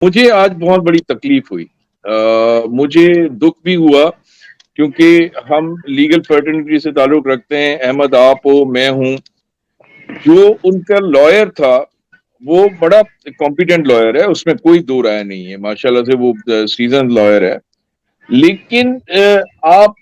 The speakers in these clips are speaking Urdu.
مجھے آج بہت بڑی تکلیف ہوئی. مجھے دکھ بھی ہوا کیونکہ ہم لیگل فرٹرنیٹی سے تعلق رکھتے ہیں. احمد آپ ہو، میں ہوں. جو ان کا لائر تھا وہ بڑا کمپیٹنٹ لائر ہے، اس میں کوئی دو رائے نہیں ہے. ماشاءاللہ سے وہ سیزن لائر ہے. لیکن آپ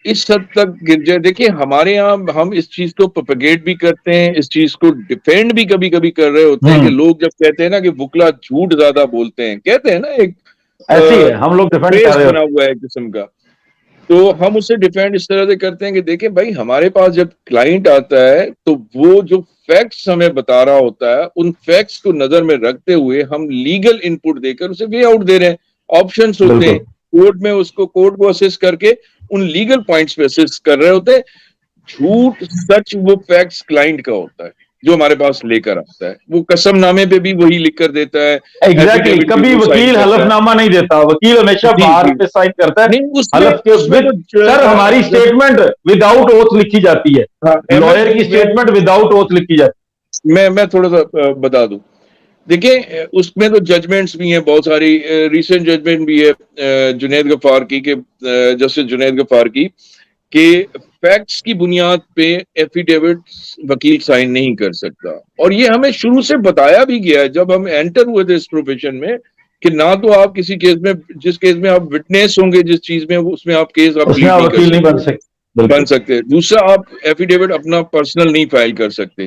اس حد تک گر جائے. دیکھیں ہمارے یہاں ہم اس چیز کو پروپیگیٹ بھی کرتے ہیں، اس چیز کو ڈیفینڈ بھی کبھی کبھی کر رہے ہوتے ہیں کہ لوگ جب کہتے ہیں نا کہ وکلا جھوٹ زیادہ بولتے ہیں، کہتے ہیں نا ایک ایسی ہے، ہم لوگ ڈیفینڈ کر فریز رہے بنا ہوتے ہوا ہے ایک قسم کا. تو ہم اسے ڈیفینڈ اس طرح سے کرتے ہیں کہ دیکھیں بھائی ہمارے پاس جب کلائنٹ آتا ہے تو وہ جو فیکٹس ہمیں بتا رہا ہوتا ہے ان فیکٹس کو نظر میں رکھتے ہوئے ہم لیگل ان پٹ دے کر اسے وے آؤٹ دے رہے ہیں. آپشنس ہیں. ہوتے بالکل ہیں کورٹ میں، اس کو کورٹ کو اسسٹ کر کے ان لیگل پوائنٹس پہ اسسٹ کر رہے ہوتے ہیں. جھوٹ سچ وہ فیکٹس کلائنٹ کا ہوتا ہے جو ہمارے پاس لے کر آتا ہے. وہ قسم نامے پہ بھی وہی لکھ کر دیتا ہے، ایگزیکٹلی. ایفیڈیوٹ بھی کبھی وہ سائن وکیل کرتا حلف ہے. نامہ نہیں دیتا، وکیل ہمیشہ جی باہر جی پہ سائن کرتا ہے نہیں حلف کے اس میں تو سر ہماری اسٹیٹمنٹ وداؤٹ اوتھ لکھی جاتی ہے. ہاں احمد لائر کی اسٹیٹمنٹ وداؤٹ اوتھ لکھی جاتی میں تھوڑا سا بتا دوں. دیکھیں اس میں تو ججمنٹس بھی ہیں بہت ساری. ریسنٹ ججمنٹ بھی ہے جنید غفار کی کہ جسٹس جنید غفار کی کہ فیکٹس کی بنیاد پہ ایفیڈیوٹ وکیل سائن نہیں کر سکتا. اور یہ ہمیں شروع سے بتایا بھی گیا ہے جب ہم انٹر ہوئے تھے اس پروفیشن میں کہ نہ تو آپ کسی کیس میں، جس کیس میں آپ وٹنس ہوں گے جس چیز میں، اس میں آپ کیس آپ اس میں پلیڈ آپ نہیں کر وکیل نہیں بن سکتے. سکتے. بالکل بن سکتے. دوسرا آپ ایفیڈیوٹ اپنا پرسنل نہیں فائل کر سکتے.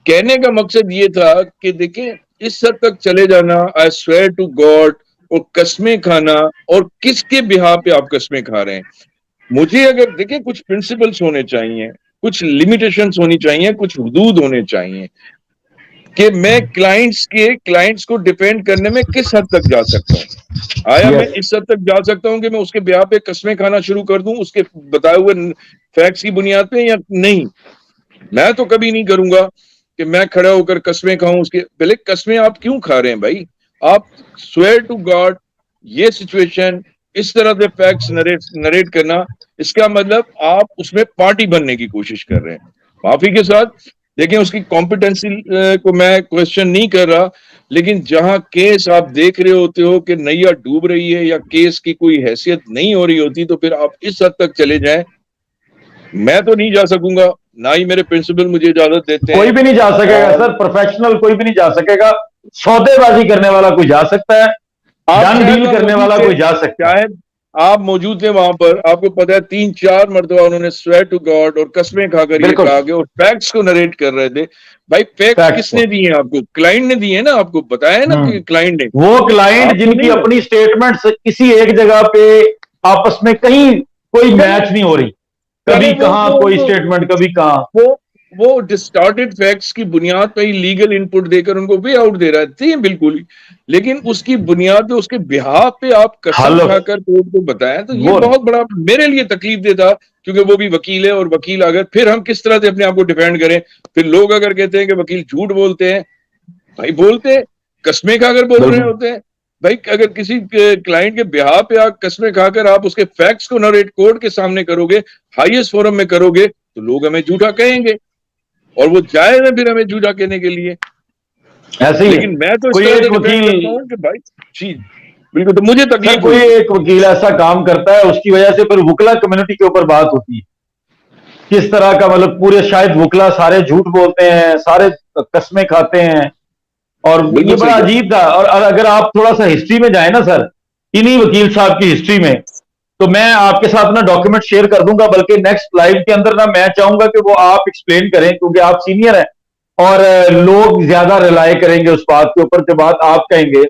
کہنے کا مقصد یہ تھا کہ دیکھیں اس حد تک چلے جانا آئی سویئر ٹو گاڈ اور قسمیں کھانا، اور کس کے بہا پہ آپ قسمیں کھا رہے ہیں. مجھے اگر دیکھیں کچھ پرنسپلس ہونے چاہیے، کچھ لمیٹیشنز ہونی چاہیے، کچھ حدود ہونے چاہیے کہ میں کلائنٹس کو ڈیفینڈ کرنے میں کس حد تک جا سکتا ہوں. آیا میں یس. اس حد تک جا سکتا ہوں کہ میں اس کے بیاہ پہ قسمیں کھانا شروع کر دوں اس کے بتائے ہوئے فیکٹس کی بنیاد پہ، یا نہیں؟ میں تو کبھی نہیں کروں گا کہ میں کھڑا ہو کر قسمیں کھاؤں اس کے. پہلے قسمیں آپ کیوں کھا رہے ہیں بھائی؟ آپ سویئر ٹو گاڈ یہ سچویشن اس طرح سے فیکٹس نریٹ کرنا، اس کا مطلب آپ اس میں پارٹی بننے کی کوشش کر رہے ہیں. معافی کے ساتھ دیکھیں اس کی کمپیٹنسی کو میں کوشچن نہیں کر رہا، لیکن جہاں کیس آپ دیکھ رہے ہوتے ہو کہ نیا ڈوب رہی ہے یا کیس کی کوئی حیثیت نہیں ہو رہی ہوتی تو پھر آپ اس حد تک چلے جائیں. میں تو نہیں جا سکوں گا، نہ ہی میرے پرنسپل مجھے اجازت دیتے ہیں. کوئی بھی نہیں جا سکے گا اور سر، پروفیشنل کوئی بھی نہیں جا سکے گا. سودے بازی کرنے والا کوئی جا سکتا ہے، آپ ڈن شاید ڈیل وہاں کرنے موجود والا تھے، کوئی جا سکتا ہے. شاید آپ موجود تھے وہاں پر. آپ کو پتا ہے 3-4 مرتبہ انہوں نے سویئر ٹو گاڈ اور قسمیں کھا کر یہ بالکل کہا کہ اور فیکٹس کو نریٹ کر رہے تھے. بھائی فیکٹس فیکٹس کس کو. نے دیے ہیں آپ کو؟ کلائنٹ نے دیے ہیں نا. آپ کو بتایا ہے نا کہ کلائنٹ نے. وہ کلائنٹ آپ تو جن کی نہیں اپنی سٹیٹمنٹس کسی ایک جگہ پہ آپس میں کہیں کوئی چلے میچ نہیں ہو رہی، چلے کبھی کہاں کوئی سٹیٹمنٹ کبھی کہاں. وہ ڈسٹارٹیڈ فیکٹس کی بنیاد پہ ہی لیگل ان پٹ دے کر ان کو وے آؤٹ دے رہا ہے بالکل ہی. لیکن اس کی بنیاد پہ، اس کے بہاف پہ آپ قسم حلف کھا کر کورٹ کو بتائیں تو یہ وہ بہت بڑا میرے لیے تکلیف دہ تھا. کیونکہ وہ بھی وکیل ہے، اور وکیل اگر پھر ہم کس طرح سے اپنے آپ کو ڈیفینڈ کریں؟ پھر لوگ اگر کہتے ہیں کہ وکیل جھوٹ بولتے ہیں، بھائی بولتے ہیں، قسمیں کھا کر بول رہے بالکل ہوتے ہیں. بھائی اگر کسی کلائنٹ کے بہا پہ آپ قسمیں کھا کر آپ اس کے فیکٹس کو نریٹ کورٹ کے سامنے کرو گے، ہائیسٹ فورم میں کرو گے، تو لوگ ہمیں جھوٹا کہیں گے، اور وہ جائز ہے پھر ہمیں جھوٹا کہنے کے لیے. ایسے ہی ہے. لیکن میں تو اس کوئی طرح سے ایک ڈیفینڈ کرتا وکیل ہوں کہ بھائی جی بالکل. تو مجھے سر، تکلیف کوئی ہوئی. ایک وکیل ایسا کام کرتا ہے، اس کی وجہ سے پھر وکلا کمیونٹی کے اوپر بات ہوتی ہے کس طرح کا، مطلب پورے شاید وکلا سارے جھوٹ بولتے ہیں، سارے قسمیں کھاتے ہیں. اور یہ بالکل بڑا صحیح کہہ رہے عجیب تھا. اور اگر آپ تھوڑا سا ہسٹری میں جائیں نا سر، انہی وکیل صاحب کی ہسٹری میں، تو میں آپ کے ساتھ نا ڈاکیومنٹ شیئر کر دوں گا، بلکہ نیکسٹ لائیو کے اندر نا میں چاہوں گا کہ وہ آپ ایکسپلین کریں، کیونکہ آپ سینئر ہیں اور لوگ زیادہ ریلائی کریں گے اس بات کے اوپر جو بات آپ کہیں گے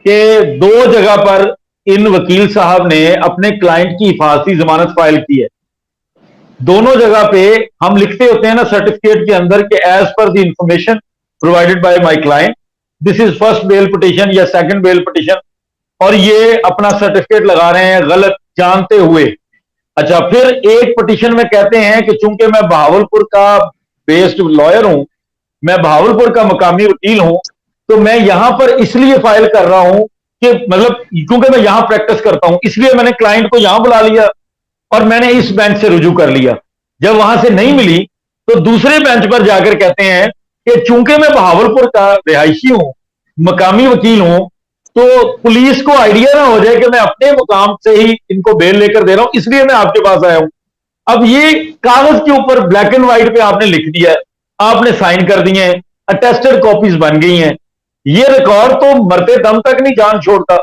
کہ 2 جگہ پر ان وکیل صاحب نے اپنے کلائنٹ کی حفاظتی ضمانت فائل کی ہے. دونوں جگہ پہ ہم لکھتے ہوتے ہیں نا سرٹیفکیٹ کے اندر کہ as per the information provided by my client this is first bail petition یا سیکنڈ بیل پٹیشن، اور یہ اپنا سرٹیفکیٹ لگا رہے ہیں غلط جانتے ہوئے. اچھا، پھر ایک پٹیشن میں کہتے ہیں کہ چونکہ میں بہاولپور کا بیسڈ لائر ہوں، میں بہاولپور کا مقامی وکیل ہوں، تو میں یہاں پر اس لیے فائل کر رہا ہوں کہ مطلب کیونکہ میں یہاں پریکٹس کرتا ہوں، اس لیے میں نے کلائنٹ کو یہاں بلا لیا اور میں نے اس بینچ سے رجوع کر لیا. جب وہاں سے نہیں ملی تو دوسرے بینچ پر جا کر کہتے ہیں کہ چونکہ میں بہاولپور کا رہائشی ہوں، مقامی وکیل ہوں، تو پولیس کو آئیڈیا نہ ہو جائے کہ میں اپنے مقام سے ہی ان کو بیل لے کر دے رہا ہوں، اس لیے میں آپ کے پاس آیا ہوں. اب یہ کاغذ کے اوپر بلیک اینڈ وائٹ پہ آپ نے لکھ دیا ہے، آپ نے سائن کر دیے ہیں، اٹیسٹڈ کاپیز بن گئی ہیں. یہ ریکارڈ تو مرتے دم تک نہیں جان چھوڑتا.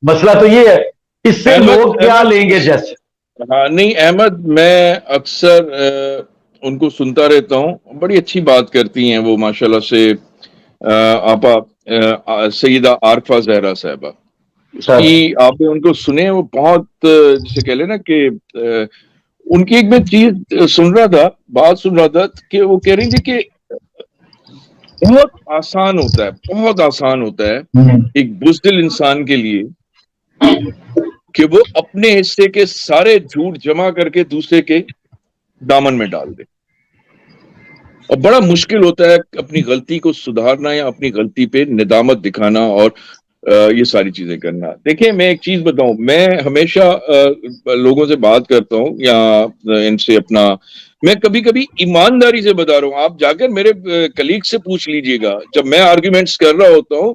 مسئلہ تو یہ ہے، اس سے لوگ کیا لیں گے جیسے. ہاں نہیں احمد، میں اکثر ان کو سنتا رہتا ہوں، بڑی اچھی بات کرتی ہیں وہ ماشاءاللہ سے. آپا سیدہ عارفہ زہرا صاحبہ، اس کی آپ نے ان کو سنے، وہ بہت جسے کہہ لیں نا کہ ان کی ایک میں چیز سن رہا تھا، بات سن رہا تھا کہ وہ کہہ رہی تھی کہ بہت آسان ہوتا ہے، بہت آسان ہوتا ہے ایک بزدل انسان کے لیے کہ وہ اپنے حصے کے سارے جھوٹ جمع کر کے دوسرے کے دامن میں ڈال دے، اور بڑا مشکل ہوتا ہے اپنی غلطی کو سدھارنا یا اپنی غلطی پہ ندامت دکھانا اور یہ ساری چیزیں کرنا. دیکھیں میں ایک چیز بتاؤں، میں ہمیشہ لوگوں سے بات کرتا ہوں یا ان سے اپنا، میں کبھی کبھی ایمانداری سے بتا رہا ہوں. آپ جا کر میرے کلیگ سے پوچھ لیجئے گا، جب میں آرگیومنٹس کر رہا ہوتا ہوں،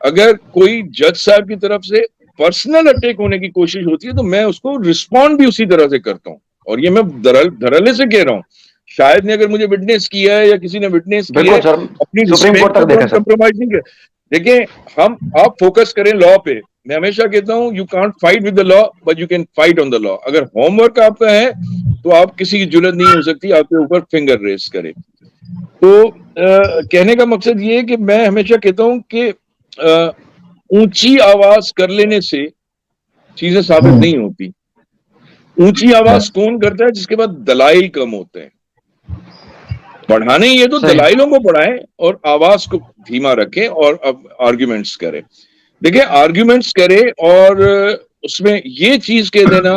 اگر کوئی جج صاحب کی طرف سے پرسنل اٹیک ہونے کی کوشش ہوتی ہے تو میں اس کو رسپونڈ بھی اسی طرح سے کرتا ہوں. اور یہ میں دھڑلے سے کہہ رہا ہوں، شاید نے اگر مجھے وٹنس کیا ہے یا کسی نے وٹنس کیا ہے، اپنی رسپیکٹ کو تو ہم کمپرومائز نہیں کر. دیکھیں آپ فوکس کریں لا پہ. میں ہمیشہ کہتا ہوں you can't fight with the law but you can fight on the law. اگر ہوم ورک آپ کا ہے تو آپ کسی کی جرات نہیں ہو سکتی آپ کے اوپر فنگر ریز کرے. تو کہنے کا مقصد یہ ہے کہ میں ہمیشہ کہتا ہوں کہ اونچی آواز کر لینے سے چیزیں ثابت نہیں ہوتی. اونچی آواز کون کرتا ہے؟ جس کے بعد دلائل کم ہوتے ہیں. پڑھانے یہ تو دلائلوں کو پڑھائیں اور آواز کو دھیما رکھیں اور اب آرگیومنٹس کریں. دیکھیں آرگیومنٹس کریں اور اس میں یہ چیز کہہ دینا،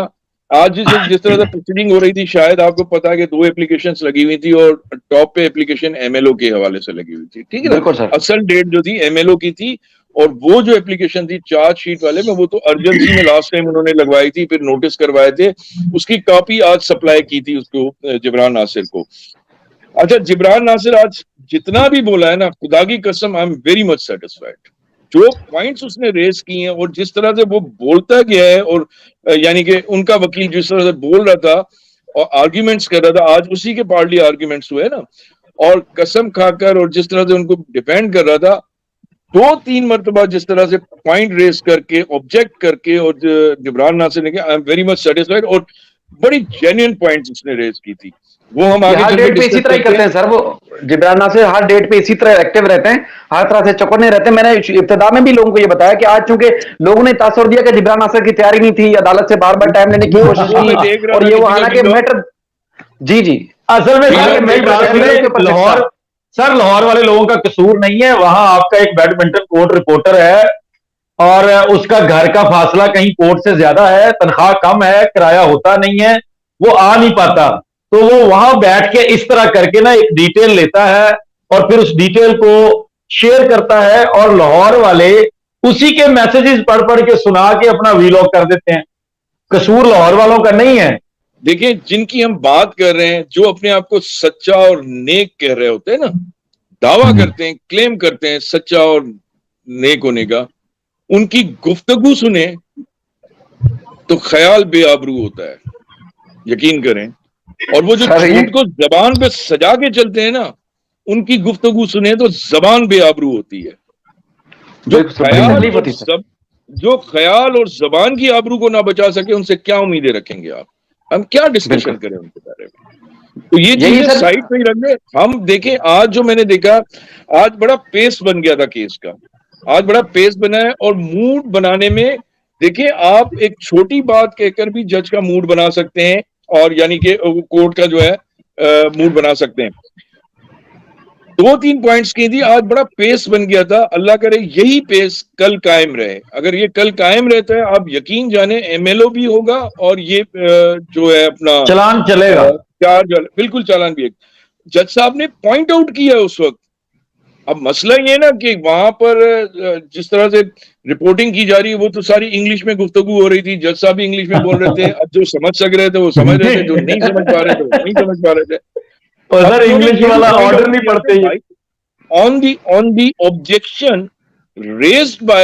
آج جس طرح سے پروسیڈنگ ہو رہی تھی، شاید آپ کو پتا ہے کہ 2 اپلیکیشنز لگی ہوئی تھی اور ٹاپ پہ اپلیکیشن ایم ایل او کے حوالے سے لگی ہوئی تھی، ٹھیک ہے نا. اصل ڈیٹ جو تھی ایم ایل او کی تھی، اور وہ جو اپلیکیشن تھی چارج شیٹ والے میں، وہ تو ارجنسی میں لاسٹ ٹائم انہوں نے لگوائی تھی، پھر نوٹس کروائے تھے. اس کی کاپی آج سپلائی کی تھی اس کو جبران ناصر کو. اچھا جبران ناصر آج جتنا بھی بولا ہے نا، خدا کی قسم I am very much satisfied. جو پوائنٹس اس نے ریز کی ہیں اور جس طرح سے وہ بولتا گیا ہے، اور یعنی کہ ان کا وکیل جس طرح سے بول رہا تھا اور آرگیومنٹس کر رہا تھا، آج اسی کے پارٹلی آرگیومنٹس ہوئے نا، اور قسم کھا کر اور جس طرح سے ان کو ڈیفینڈ کر رہا تھا، 2-3 مرتبہ جس طرح سے پوائنٹ ریز کر کے آبجیکٹ کر کے، اور جبران ناصر نے کہا I am very much satisfied, اور بڑی جینوئن پوائنٹس اس نے ریز کی تھی. وہ ہم آگے ہر چل کے ڈیٹ پہ اسی ڈسکس طرح ہی کرتے کرتے ہیں سر. وہ جبران ناصر ہر ڈیٹ پہ اسی طرح ایکٹیو رہتے ہیں، ہر طرح سے چوکنے رہتے ہیں. میں نے ابتدا میں بھی لوگوں کو یہ بتایا کہ آج چونکہ لوگوں نے تاثر دیا کہ جبران ناصر کی تیاری نہیں تھی، عدالت سے بار بار ٹائم لینے کی کوشش وہ کی، میں دیکھ رہا اور تھا یہ وہ کسی کا حالانکہ ویڈیو. میٹر جی اصل میں جی سر میں میری دیکھ رہا بات تھا سنیں، لاہور سر لاہور والے لوگوں کا قصور نہیں ہے. وہاں آپ کا ایک بیڈمنٹن کورٹ رپورٹر ہے اور اس کا گھر کا فاصلہ کہیں کورٹ سے زیادہ ہے، تنخواہ کم ہے، کرایہ ہوتا نہیں ہے، وہ آ نہیں پاتا، تو وہ وہاں بیٹھ کے اس طرح کر کے نا ایک ڈیٹیل لیتا ہے اور پھر اس ڈیٹیل کو شیئر کرتا ہے، اور لاہور والے اسی کے میسجز پڑھ پڑھ کے سنا کے اپنا ویلاگ کر دیتے ہیں. قصور لاہور والوں کا نہیں ہے. دیکھیں جن کی ہم بات کر رہے ہیں، جو اپنے آپ کو سچا اور نیک کہہ رہے ہوتے ہیں نا، دعویٰ کرتے ہیں، کلیم کرتے ہیں سچا اور نیک ہونے کا، ان کی گفتگو سنیں تو خیال بے آبرو ہوتا ہے، یقین کریں. اور وہ جو سر یہ جھوٹ کو زبان پہ سجا کے چلتے ہیں نا، ان کی گفتگو سنیں تو زبان بے آبرو ہوتی ہے. جو بڑی خیال تکلیف اور ہوتی ہے سر. جو خیال اور زبان کی آبرو کو نہ بچا سکے، ان سے کیا امیدیں رکھیں گے آپ؟ ہم کیا بالکل ڈسکشن کریں ان کے بارے میں؟ تو یہ یہی چیزیں سر. سائڈ پہ ہی رکھ دیں. ہم دیکھیں آج جو میں نے دیکھا، آج بڑا پیس بن گیا تھا کیس کا، آج بڑا پیس بنا ہے. اور موڈ بنانے میں دیکھیں، آپ ایک چھوٹی بات کہہ کر بھی جج کا موڈ بنا سکتے ہیں، اور یعنی کہ کورٹ کا جو ہے موڈ بنا سکتے ہیں. 2-3 پوائنٹس کی تھی، آج بڑا پیس بن گیا تھا. اللہ کرے یہی پیس کل قائم رہے. اگر یہ کل قائم رہتا ہے، آپ یقین جانیں ایم ایل او بھی ہوگا اور یہ جو ہے اپنا چلان چلے گا. چارج بالکل چالان بھی ہے. جج صاحب نے پوائنٹ آؤٹ کیا اس وقت. اب مسئلہ یہ ہے نا کہ وہاں پر جس طرح سے رپورٹنگ کی جا رہی ہے، وہ تو ساری انگلش میں گفتگو ہو رہی تھی، جج صاحب بھی انگلش میں بول رہے تھے. اب جو سمجھ سک رہے تھے وہ سمجھ رہے تھے، جو نہیں سمجھ پا رہے تھے وہ نہیں سمجھ پا رہے تھے. اور اب سر انہوں نے انگلش یہ بھی والا پوائنٹ آرڈر آؤٹ نہیں کیا پڑھتے کہ یہ. بھائی on the objection raised by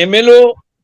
MLO